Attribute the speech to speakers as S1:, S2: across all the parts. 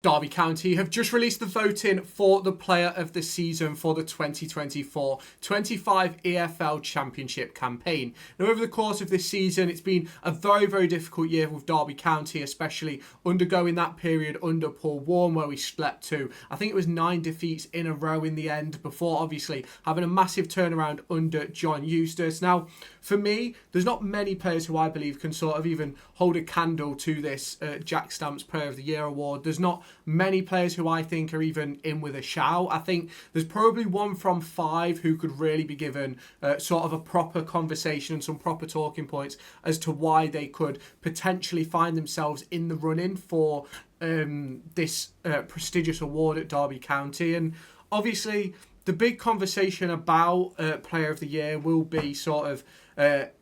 S1: Derby County have just released the voting for the player of the season for the 2024-25 EFL Championship campaign. Now, over the course of this season, it's been a very, very difficult year with Derby County, especially undergoing that period under Paul Warne where we slept to, I think it was 9 defeats in a row in the end, before obviously having a massive turnaround under John Eustace. Now, for me, there's not many players who I believe can sort of even hold a candle to this Jack Stamps Player of the Year award. There's not many players who I think are even in with a shout. I think there's probably 1 from 5 who could really be given sort of a proper conversation and some proper talking points as to why they could potentially find themselves in the running for this prestigious award at Derby County. And obviously the big conversation about Player of the Year will be sort of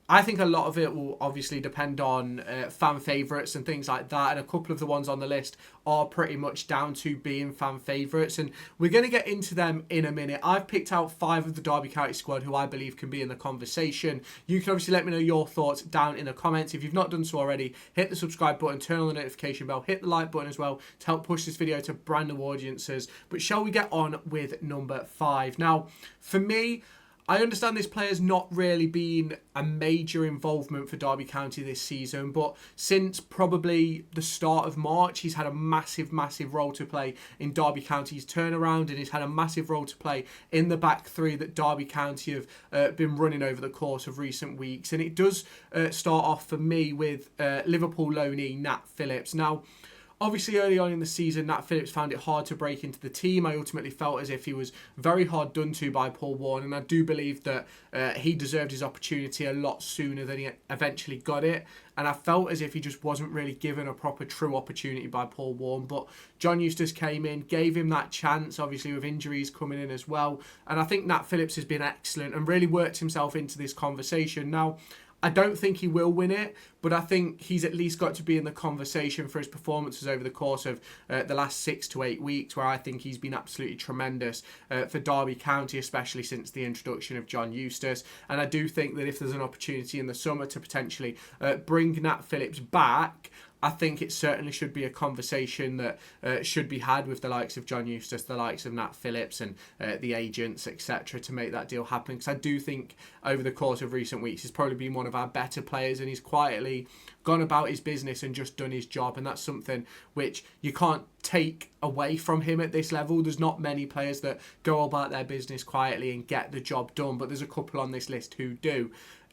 S1: I think a lot of it will obviously depend on fan favourites and things like that, and a couple of the ones on the list are pretty much down to being fan favourites, and we're going to get into them in a minute. I've picked out 5 of the Derby County squad who I believe can be in the conversation. You can obviously let me know your thoughts down in the comments. If you've not done so already, hit the subscribe button, turn on the notification bell, hit the like button as well to help push this video to brand new audiences. But shall we get on with number 5? Now, for me, I understand this player's not really been a major involvement for Derby County this season, but since probably the start of March, he's had a massive, massive role to play in Derby County's turnaround, and he's had a massive role to play in the back three that Derby County have been running over the course of recent weeks. And it does start off for me with Liverpool loanee Nat Phillips. Now, obviously, early on in the season, Nat Phillips found it hard to break into the team. I ultimately felt as if he was very hard done to by Paul Warne, and I do believe that he deserved his opportunity a lot sooner than he eventually got it. And I felt as if he just wasn't really given a proper, true opportunity by Paul Warne. But John Eustace came in, gave him that chance, obviously with injuries coming in as well. And I think Nat Phillips has been excellent and really worked himself into this conversation. Now, I don't think he will win it, but I think he's at least got to be in the conversation for his performances over the course of the last 6 to 8 weeks, where I think he's been absolutely tremendous for Derby County, especially since the introduction of John Eustace. And I do think that if there's an opportunity in the summer to potentially bring Nat Phillips back, I think it certainly should be a conversation that should be had with the likes of John Eustace, the likes of Nat Phillips and the agents, etc., to make that deal happen. Because I do think over the course of recent weeks, he's probably been one of our better players, and he's quietly gone about his business and just done his job. And that's something which you can't take away from him at this level. There's not many players that go about their business quietly and get the job done, but there's a couple on this list who do.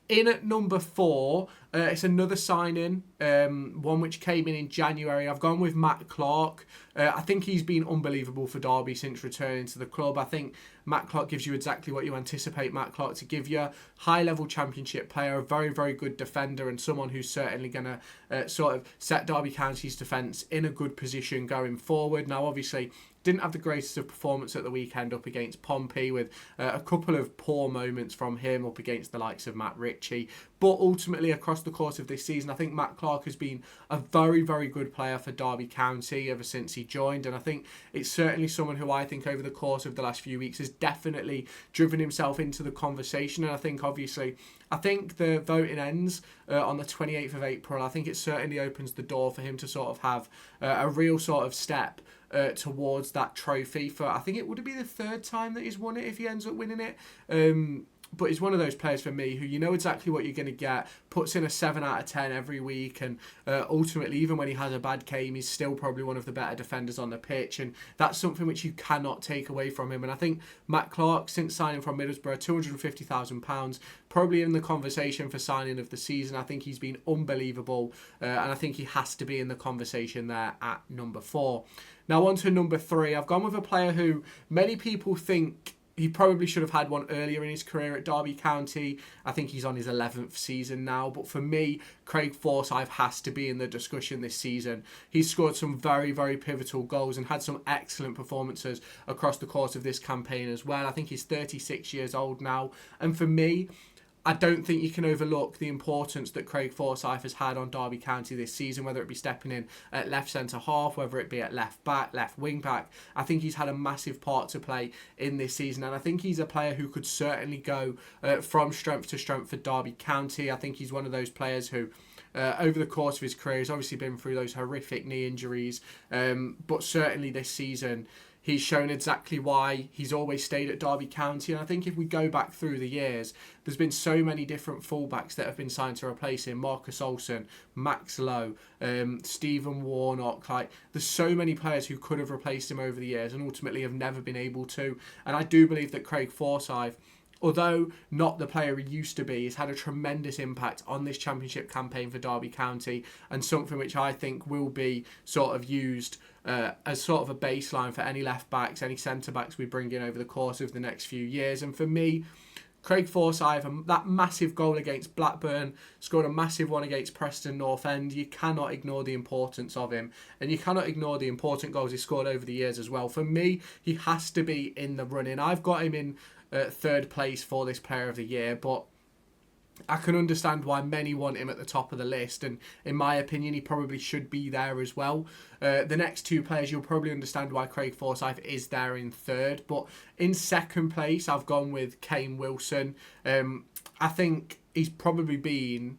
S1: In at number 4, it's another signing, one which came in January. I've gone with Matt Clark. I think he's been unbelievable for Derby since returning to the club. I think Matt Clark gives you exactly what you anticipate Matt Clark to give you. High-level championship player, a very, very good defender, and someone who's certainly going to sort of set Derby County's defence in a good position going forward. Now, obviously, didn't have the greatest of performance at the weekend up against Pompey, with a couple of poor moments from him up against the likes of Matt Ritchie. But ultimately, across the course of this season, I think Matt Clark has been a very, very good player for Derby County ever since he joined. And I think it's certainly someone who I think over the course of the last few weeks has definitely driven himself into the conversation. And I think, obviously, the voting ends on the 28th of April. I think it certainly opens the door for him to sort of have a real sort of step towards that trophy for, I think it would be the 3rd time that he's won it if he ends up winning it. But he's one of those players for me who you know exactly what you're going to get, puts in a 7 out of 10 every week, and ultimately, even when he has a bad game, he's still probably one of the better defenders on the pitch, and that's something which you cannot take away from him. And I think Matt Clark, since signing from Middlesbrough, £250,000, probably in the conversation for signing of the season. I think he's been unbelievable, and I think he has to be in the conversation there at number 4. Now on to number 3. I've gone with a player who many people think he probably should have had one earlier in his career at Derby County. I think he's on his 11th season now. But for me, Craig Forsyth has to be in the discussion this season. He's scored some very, very pivotal goals and had some excellent performances across the course of this campaign as well. I think he's 36 years old now. And for me, I don't think you can overlook the importance that Craig Forsyth has had on Derby County this season, whether it be stepping in at left centre half, whether it be at left back, left wing back. I think he's had a massive part to play in this season, and I think he's a player who could certainly go from strength to strength for Derby County. I think he's one of those players who over the course of his career. He's obviously been through those horrific knee injuries, but certainly this season he's shown exactly why he's always stayed at Derby County. And I think if we go back through the years, there's been so many different fullbacks that have been signed to replace him. Marcus Olsen, Max Lowe, Stephen Warnock. Like, there's so many players who could have replaced him over the years and ultimately have never been able to. And I do believe that Craig Forsyth, although not the player he used to be, has had a tremendous impact on this championship campaign for Derby County, and something which I think will be sort of used as sort of a baseline for any left backs, any centre backs we bring in over the course of the next few years. And for me, Craig Forsyth, that massive goal against Blackburn, scored a massive one against Preston North End. You cannot ignore the importance of him, and you cannot ignore the important goals he scored over the years as well. For me, he has to be in the running. I've got him in third place for this Player of the Year, but I can understand why many want him at the top of the list, and in my opinion he probably should be there as well. The next two players, you'll probably understand why Craig Forsyth is there in third, but in second place I've gone with Kane Wilson. I think he's probably been,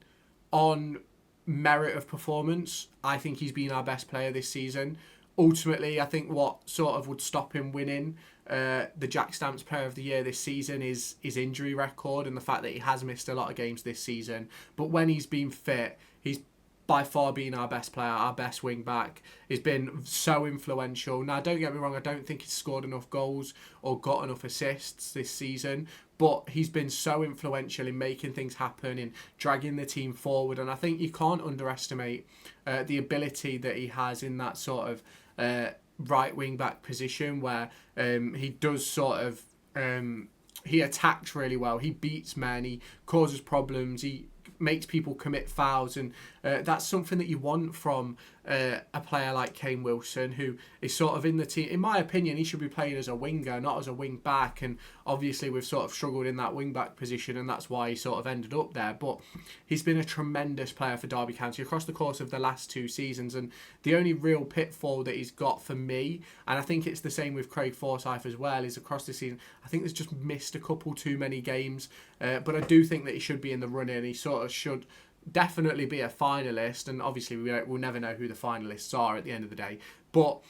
S1: on merit of performance, I think he's been our best player this season. Ultimately, I think what sort of would stop him winning the Jack Stamps Player of the Year this season is his injury record and the fact that he has missed a lot of games this season. But when he's been fit, he's by far been our best player, our best wing back. He's been so influential. Now, don't get me wrong, I don't think he's scored enough goals or got enough assists this season, but he's been so influential in making things happen, in dragging the team forward. And I think you can't underestimate the ability that he has in that sort of right wing back position, where he does sort of he attacks really well, he beats men, he causes problems, he makes people commit fouls, and that's something that you want from a player like Kane Wilson, who is sort of in the team. In my opinion, he should be playing as a winger, not as a wing back, and obviously we've sort of struggled in that wing back position, and that's why he sort of ended up there. But he's been a tremendous player for Derby County across the course of the last 2 seasons, and the only real pitfall that he's got for me, and I think it's the same with Craig Forsyth as well, is across the season I think there's just missed a couple too many games, but I do think that he should be in the running. He sort of should definitely be a finalist, and obviously we'll never know who the finalists are at the end of the day. But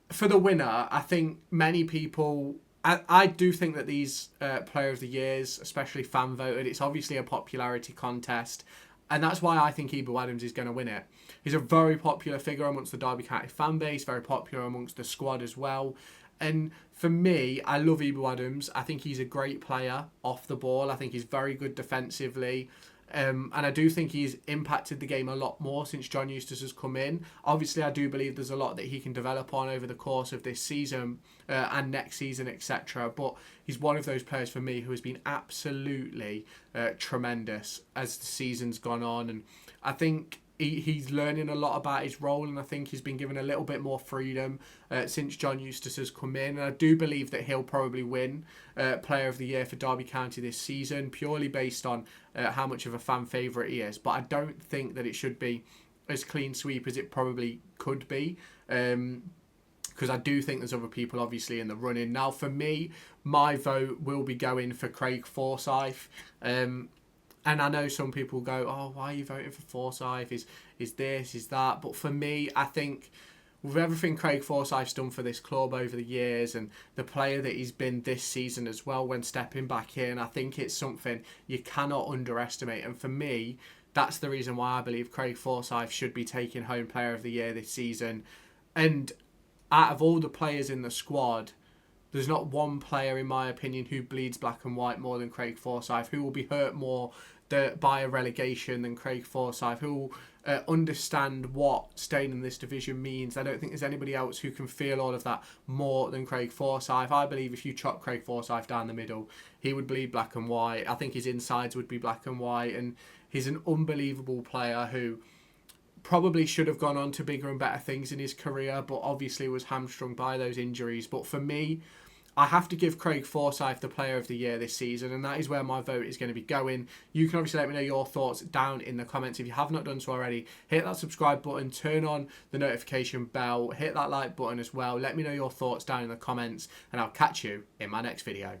S1: for the winner, I think many people, I do think that these Player of the Years, especially fan voted, it's obviously a popularity contest, and that's why I think Ebou Adams is going to win it. He's a very popular figure amongst the Derby County fan base, very popular amongst the squad as well. And for me, I love Ebou Adams. I think he's a great player off the ball. I think he's very good defensively. And I do think he's impacted the game a lot more since John Eustace has come in. Obviously, I do believe there's a lot that he can develop on over the course of this season and next season, etc. But he's one of those players for me who has been absolutely tremendous as the season's gone on. And I think he's learning a lot about his role, and I think he's been given a little bit more freedom since John Eustace has come in. And I do believe that he'll probably win Player of the Year for Derby County this season, purely based on how much of a fan favourite he is. But I don't think that it should be as clean sweep as it probably could be, because I do think there's other people obviously in the running. Now, for me, my vote will be going for Craig Forsyth. And I know some people go, oh, why are you voting for Forsyth? Is this, is that? But for me, I think with everything Craig Forsyth's done for this club over the years, and the player that he's been this season as well when stepping back in, I think it's something you cannot underestimate. And for me, that's the reason why I believe Craig Forsyth should be taking home Player of the Year this season. And out of all the players in the squad, there's not one player, in my opinion, who bleeds black and white more than Craig Forsyth, who will be hurt more by a relegation than Craig Forsyth, who will understand what staying in this division means. I don't think there's anybody else who can feel all of that more than Craig Forsyth. I believe if you chop Craig Forsyth down the middle, he would bleed black and white. I think his insides would be black and white, and he's an unbelievable player who probably should have gone on to bigger and better things in his career, but obviously was hamstrung by those injuries. But for me, I have to give Craig Forsyth the Player of the Year this season, and that is where my vote is going to be going. You can obviously let me know your thoughts down in the comments. If you have not done so already, hit that subscribe button, turn on the notification bell, hit that like button as well. Let me know your thoughts down in the comments, and I'll catch you in my next video.